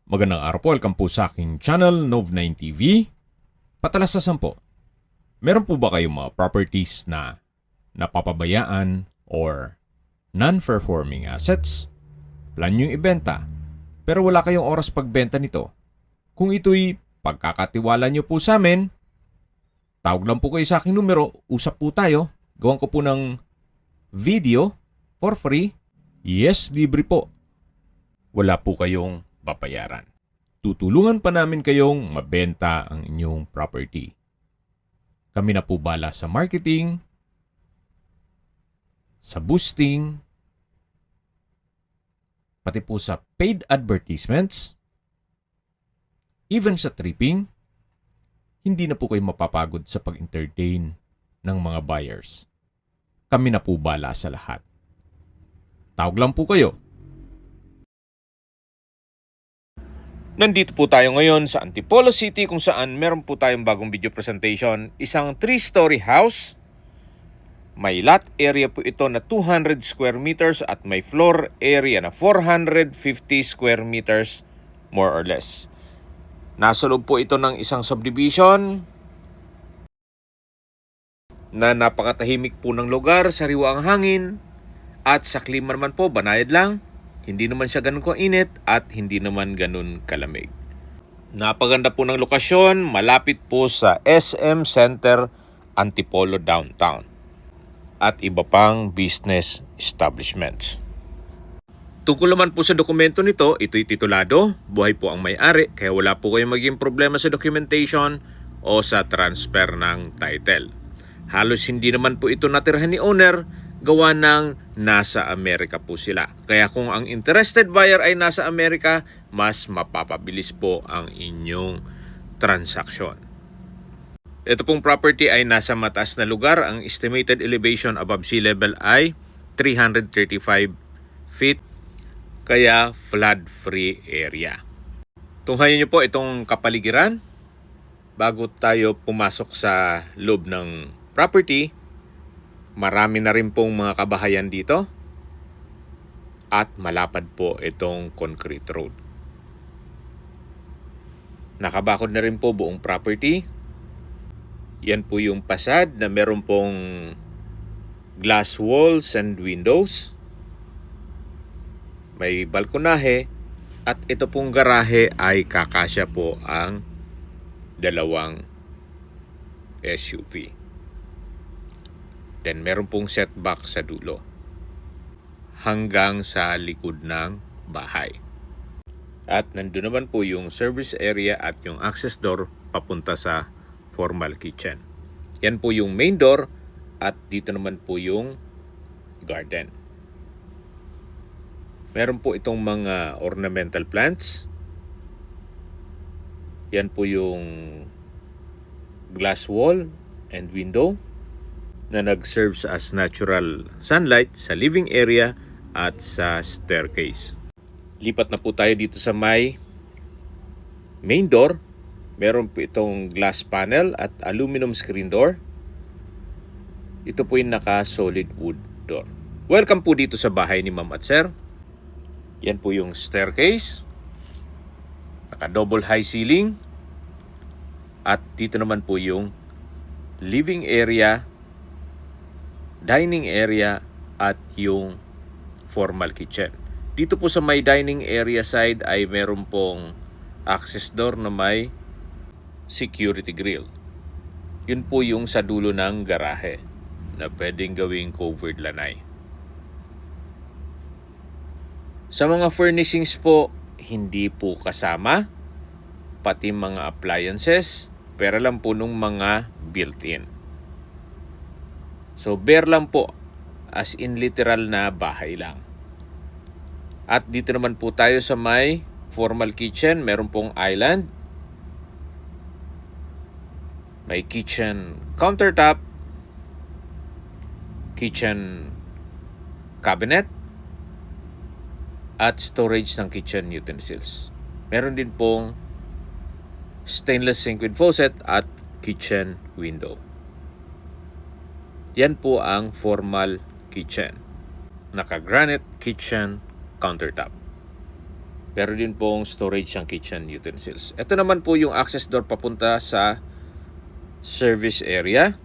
Magandang araw po, welcome po sa aking channel, Nov9 TV. Patalasasan po, meron po ba kayong mga properties na napapabayaan or non-performing assets? Plan nyo ibenta, pero wala kayong oras pagbenta nito. Kung ito'y pagkakatiwala nyo po sa amin, tawag lang po kayo sa aking numero, usap po tayo, gawan ko po ng video for free. Yes, libre po. Wala po kayong babayaran. Tutulungan pa namin kayong mabenta ang inyong property. Kami na po bala sa marketing, sa boosting, pati po sa paid advertisements, even sa tripping. Hindi na po kayo mapapagod sa pag-entertain ng mga buyers. Kami na po bala sa lahat. Tawag lang po kayo. Nandito po tayo ngayon sa Antipolo City kung saan meron po tayong bagong video presentation. Isang 3-story house. May lot area po ito na 200 square meters at may floor area na 450 square meters more or less. Nasa loob po ito ng isang subdivision na napakatahimik po ng lugar, sariwa ang hangin at sa klima naman po banayad lang. Hindi naman siya ganun kainit at hindi naman ganun kalamig. Napaganda po ng lokasyon, malapit po sa SM Center, Antipolo Downtown. At iba pang business establishments. Tungkol naman po sa dokumento nito, ito'y titulado, buhay po ang may-ari, kaya wala po kayong maging problema sa documentation o sa transfer ng title. Halos hindi naman po ito natirhan ni owner, gawa ng nasa Amerika po sila. Kaya kung ang interested buyer ay nasa Amerika, mas mapapabilis po ang inyong transaksyon. Ito pong property ay nasa mataas na lugar. Ang estimated elevation above sea level ay 335 feet. Kaya flood-free area. Tunghayan niyo po itong kapaligiran bago tayo pumasok sa loob ng property. Marami na rin pong mga kabahayan dito at malapad po itong concrete road. Nakabakod na rin po buong property. Yan po yung pasad na meron pong glass walls and windows. May balkonahe at ito pong garahe ay kakasya po ang dalawang SUV. Then meron pong setback sa dulo hanggang sa likod ng bahay. At nandun naman po yung service area at yung access door papunta sa formal kitchen. Yan po yung main door at dito naman po yung garden. Meron po itong mga ornamental plants. Yan po yung glass wall and window na nag-serves as natural sunlight sa living area at sa staircase. Lipat na po tayo dito sa may main door. Meron po itong glass panel at aluminum screen door. Ito po yung naka-solid wood door. Welcome po dito sa bahay ni Ma'am at Sir. Yan po yung staircase. Naka-double high ceiling. At dito naman po yung living area, dining area at yung formal kitchen. Dito po sa may dining area side ay meron pong access door na may security grill. Yun po yung sa dulo ng garahe na pwedeng gawing covered lanai. Sa mga furnishings po, hindi po kasama pati mga appliances, pero lang po nung mga built-in. So, bare lang po, as in literal na bahay lang. At dito naman po tayo sa may formal kitchen. Meron pong island. May kitchen countertop, kitchen cabinet, at storage ng kitchen utensils. Meron din pong stainless sink with faucet at kitchen window. Yan po ang formal kitchen. Naka-granite kitchen countertop. Meron din pong storage ang kitchen utensils. Ito naman po yung access door papunta sa service area.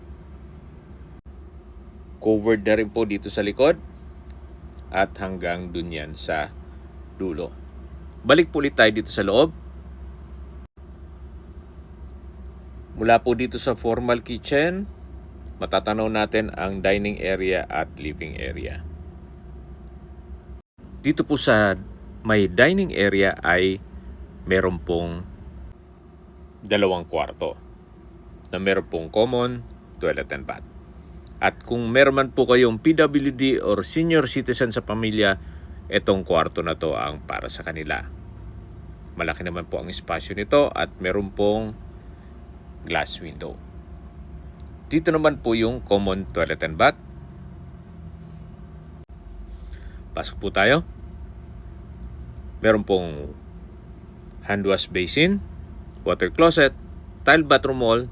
Covered na rin po dito sa likod at hanggang dun yan sa dulo. Balik po ulit tayo dito sa loob. Mula po dito sa formal kitchen, matatanaw natin ang dining area at living area. Dito po sa may dining area ay meron pong 2 kwarto na meron pong common toilet and bath. At kung meron man po kayong PWD or senior citizen sa pamilya, itong kwarto na to ang para sa kanila. Malaki naman po ang espasyo nito at meron pong glass window. Dito naman po yung common toilet and bath. Pasok po tayo. Meron pong hand wash basin, water closet, tile bathroom wall,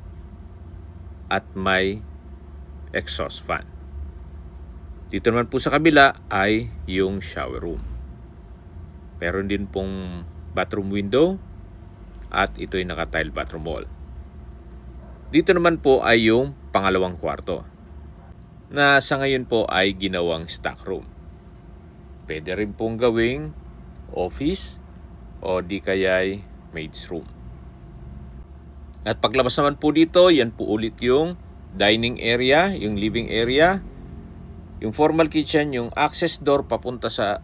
at may exhaust fan. Dito naman po sa kabila ay yung shower room. Meron din pong bathroom window at ito'y naka-tile bathroom wall. Dito naman po ay yung pangalawang kwarto na sa ngayon po ay ginawang stock room. Pwede rin pong gawing office o di kaya'y maid's room. At paglabas naman po dito, yan po ulit yung dining area, yung living area, yung formal kitchen, yung access door papunta sa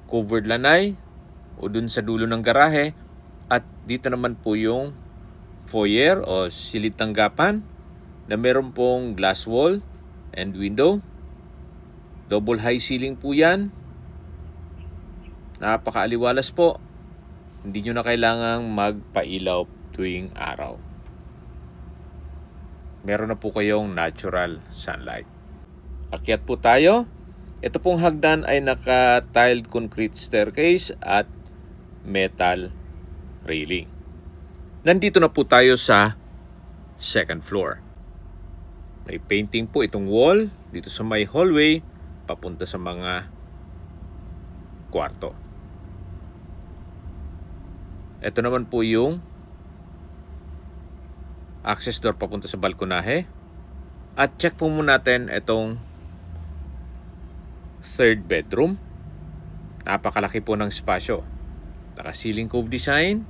covered lanay o dun sa dulo ng garahe. At dito naman po yung foyer o silid tanggapan na meron pong glass wall and window. Double high ceiling po yan. Napakaaliwalas po. Hindi nyo na kailangang magpailaw tuwing araw. Meron na po kayong natural sunlight. Akyat po tayo. Ito pong hagdan ay naka-tiled concrete staircase at metal railing. Nandito na po tayo sa second floor. May painting po itong wall dito sa may hallway papunta sa mga kwarto. Ito naman po yung access door papunta sa balkonahe. At check po muna natin itong third bedroom. Napakalaki po ng espasyo. Naka-ceiling cove design,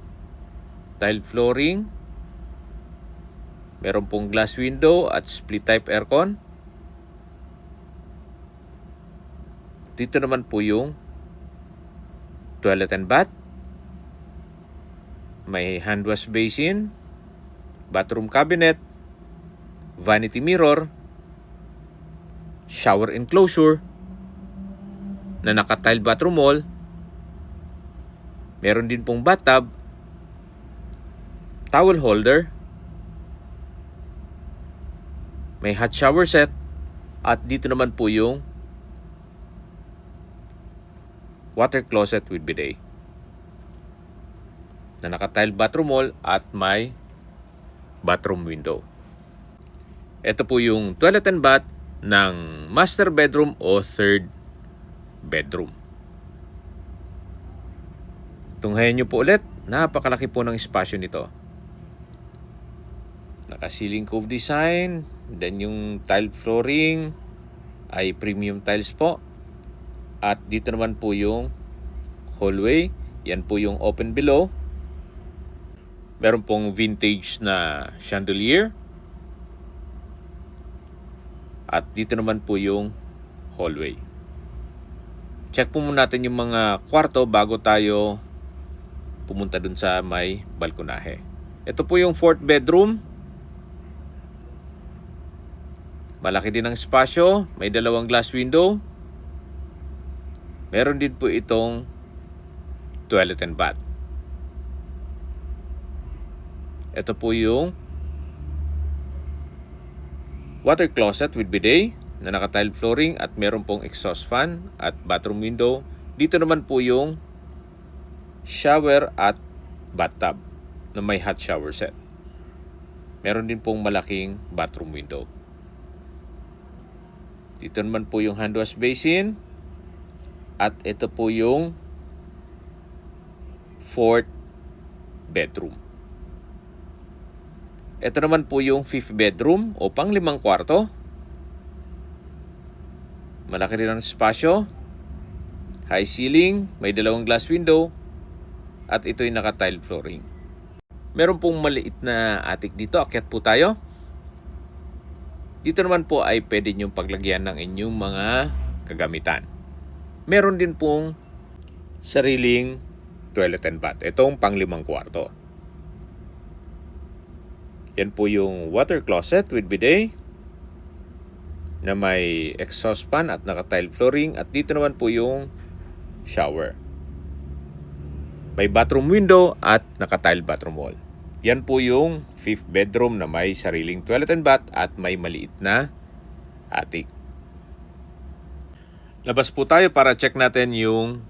tile flooring, meron pong glass window at split type aircon. Dito naman po yung toilet and bath. May hand wash basin, bathroom cabinet, vanity mirror, shower enclosure na naka-tile bathroom wall. Meron din pong bathtub, towel holder, may hot shower set, at dito naman po yung water closet with bidet na naka-tile bathroom wall at may bathroom window. Ito po yung toilet and bath ng master bedroom o third bedroom. Tunghayan nyo po ulit, napakalaki po ng espasyo nito. Naka-ceiling cove design, then yung tile flooring ay premium tiles po. At dito naman po yung hallway, yan po yung open below. Meron pong vintage na chandelier. At dito naman po yung hallway. Check po muna natin yung mga kwarto bago tayo pumunta dun sa may balkonahe. Ito po yung fourth bedroom. Malaki din ang espasyo. May 2 glass window. Meron din po itong toilet and bath. Ito po yung water closet with bidet na naka-tile flooring at meron pong exhaust fan at bathroom window. Dito naman po yung shower at bathtub na may hot shower set. Meron din pong malaking bathroom window. Dito naman po yung hand wash basin at ito po yung 4th bedroom. Ito naman po yung 5th bedroom o pang 5 kwarto. Malaki rin ang espasyo. High ceiling, may 2 glass window, at ito'y naka-tile flooring. Meron pong maliit na attic dito. Akyat po tayo. Dito naman po ay pwede niyong paglagyan ng inyong mga kagamitan. Meron din pong sariling toilet and bath. Itong pang 5 kwarto. Yan po yung water closet with bidet na may exhaust fan at naka-tile flooring. At dito naman po yung shower. May bathroom window at naka-tile bathroom wall. Yan po yung 5th bedroom na may sariling toilet and bath at may maliit na attic. Labas po tayo para check natin yung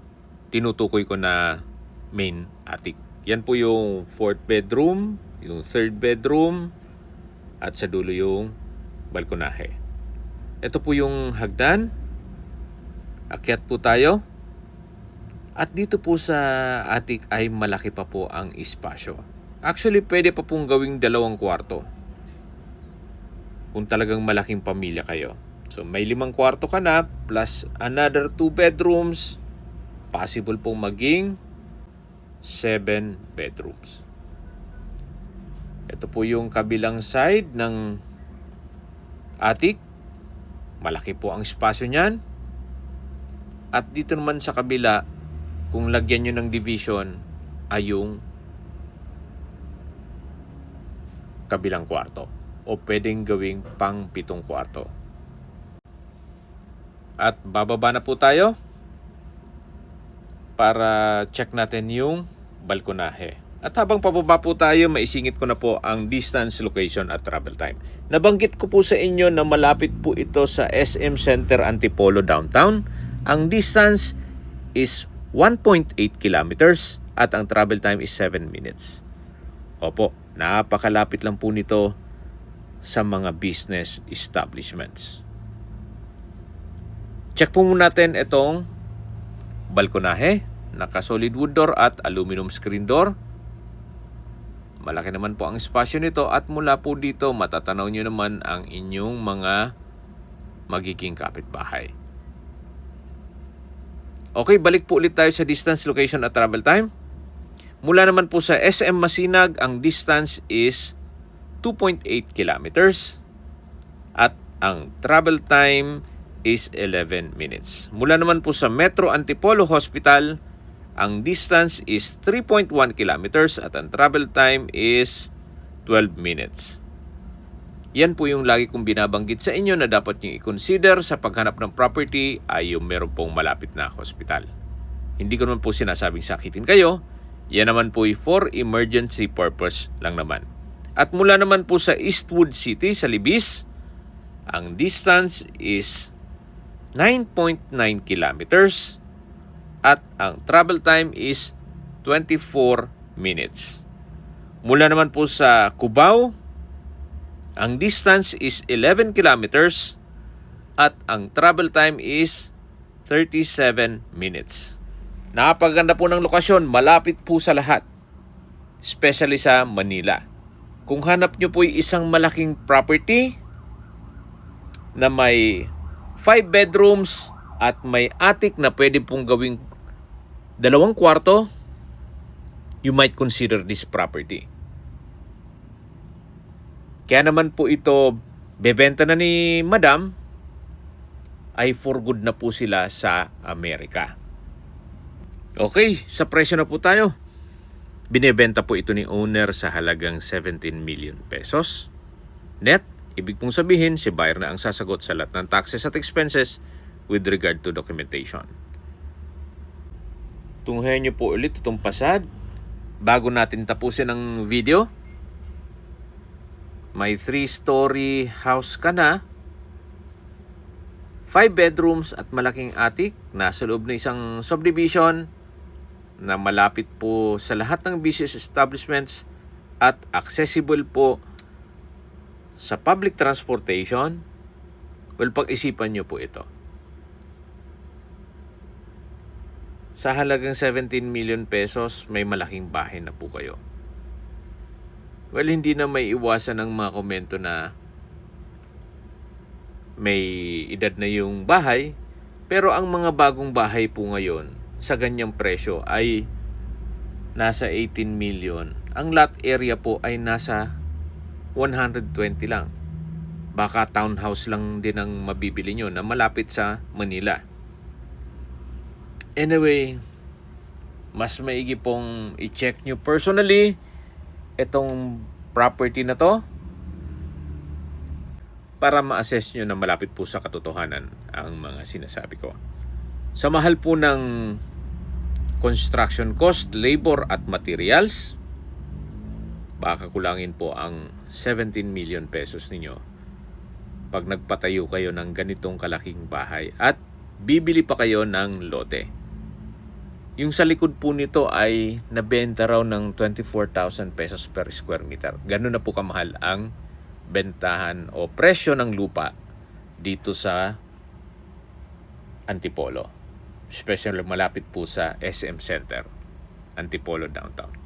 tinutukoy ko na main attic. Yan po yung 4th bedroom, yung 3rd bedroom, at sa dulo yung balkonahe. Ito po yung hagdan. Akyat po tayo. At dito po sa attic ay malaki pa po ang espasyo. Actually, pwede pa pong gawing 2 kwarto. Kung talagang malaking pamilya kayo. So, may 5 kwarto ka na plus another 2 bedrooms. Possible pong maging 7 bedrooms. Ito po yung kabilang side ng attic. Malaki po ang espasyo niyan. At dito naman sa kabila, kung lagyan nyo ng division, ay yung kabilang kwarto. O pwedeng gawing pang 7 kwarto. At bababa na po tayo para check natin yung balkonahe. At habang pababa po tayo, maisingit ko na po ang distance, location at travel time. Nabanggit ko po sa inyo na malapit po ito sa SM Center Antipolo Downtown. Ang distance is 1.8 kilometers at ang travel time is 7 minutes. Opo, napakalapit lang po nito sa mga business establishments. Check po muna natin itong balkonahe. Naka-solid wood door at aluminum screen door. Malaki naman po ang espasyo nito at mula po dito matatanaw nyo naman ang inyong mga magiging kapitbahay. Okay, balik po ulit tayo sa distance, location at travel time. Mula naman po sa SM Masinag, ang distance is 2.8 kilometers at ang travel time is 11 minutes. Mula naman po sa Metro Antipolo Hospital, ang distance is 3.1 kilometers at ang travel time is 12 minutes. Yan po yung lagi kong binabanggit sa inyo na dapat nyo i-consider sa paghanap ng property ay yung meron pong malapit na hospital. Hindi ko naman po sinasabing sakitin kayo. Yan naman po for emergency purpose lang naman. At mula naman po sa Eastwood City sa Libis, ang distance is 9.9 kilometers at ang travel time is 24 minutes. Mula naman po sa Cubao, ang distance is 11 kilometers at ang travel time is 37 minutes. Napakaganda po ng lokasyon, malapit po sa lahat, especially sa Manila. Kung hanap nyo po isang malaking property na may 5 bedrooms at may attic na pwede pong gawing 2 kwarto, you might consider this property. Kaya naman po ito, bebenta na ni Madam, ay for good na po sila sa Amerika. Okay, sa presyo na po tayo. Binebenta po ito ni owner sa halagang 17 million pesos. Net, ibig pong sabihin, si buyer na ang sasagot sa lahat ng taxes at expenses with regard to documentation. Tunghayan niyo po ulit itong pasad bago natin tapusin ang video. May 3-story house ka na, 5 bedrooms at malaking attic, nasa loob ng isang subdivision na malapit po sa lahat ng business establishments at accessible po sa public transportation. Well, pag-isipan nyo po ito. Sa halagang 17 million pesos, may malaking bahay na po kayo. Well, hindi na may iwasan ng mga komento na may edad na yung bahay, pero ang mga bagong bahay po ngayon sa ganyang presyo ay nasa 18 million. Ang lot area po ay nasa 120 lang. Baka townhouse lang din ang mabibili nyo na malapit sa Manila. Anyway, mas maigi pong i-check nyo personally itong property na to para ma-assess nyo na malapit po sa katotohanan ang mga sinasabi ko. Sa mahal po ng construction cost, labor at materials, baka kulangin po ang 17 million pesos ninyo pag nagpatayo kayo ng ganitong kalaking bahay at bibili pa kayo ng lote. Yung sa likod po nito ay nabenta raw ng 24,000 pesos per square meter. Ganun na po kamahal ang bentahan o presyo ng lupa dito sa Antipolo. Especially malapit po sa SM Center, Antipolo Downtown.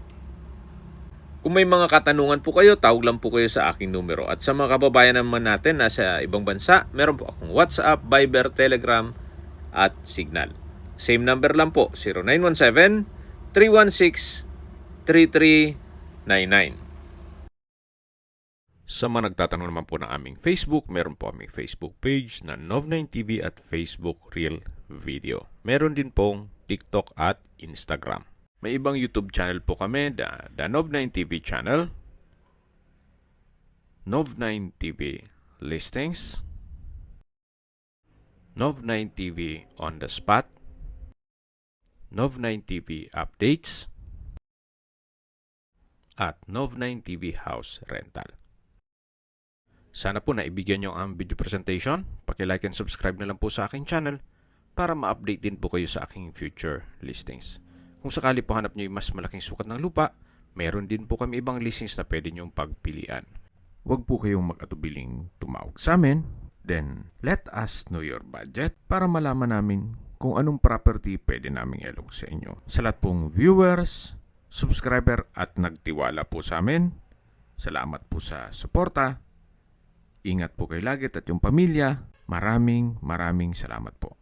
Kung may mga katanungan po kayo, tawag lang po kayo sa aking numero. At sa mga kababayan naman natin nasa ibang bansa, meron po akong WhatsApp, Viber, Telegram at Signal. Same number lang po, 0917-316-3399. Sa mga nagtatanong naman po ng aming Facebook, meron po aming Facebook page na Nov9TV at Facebook Real Video. Meron din pong TikTok at Instagram. May ibang YouTube channel po kami, the Nov9TV channel, Nov9TV Listings, Nov9TV On The Spot, Nov9TV Updates, at Nov9TV House Rental. Sana po naibigyan nyo ang video presentation. Paki-like and subscribe na lang po sa aking channel para ma-update din po kayo sa aking future listings. Kung sakali po hanap nyo yung mas malaking sukat ng lupa, meron din po kami ibang listings na pwede nyong pagpilian. Huwag po kayong mag-atubiling tumawag sa amin. Then, let us know your budget para malaman namin kung anong property pwede naming ilog sa inyo. Sa lahat pong viewers, subscriber at nagtiwala po sa amin, salamat po sa suporta. Ingat po kayo lagi at yung pamilya. Maraming salamat po.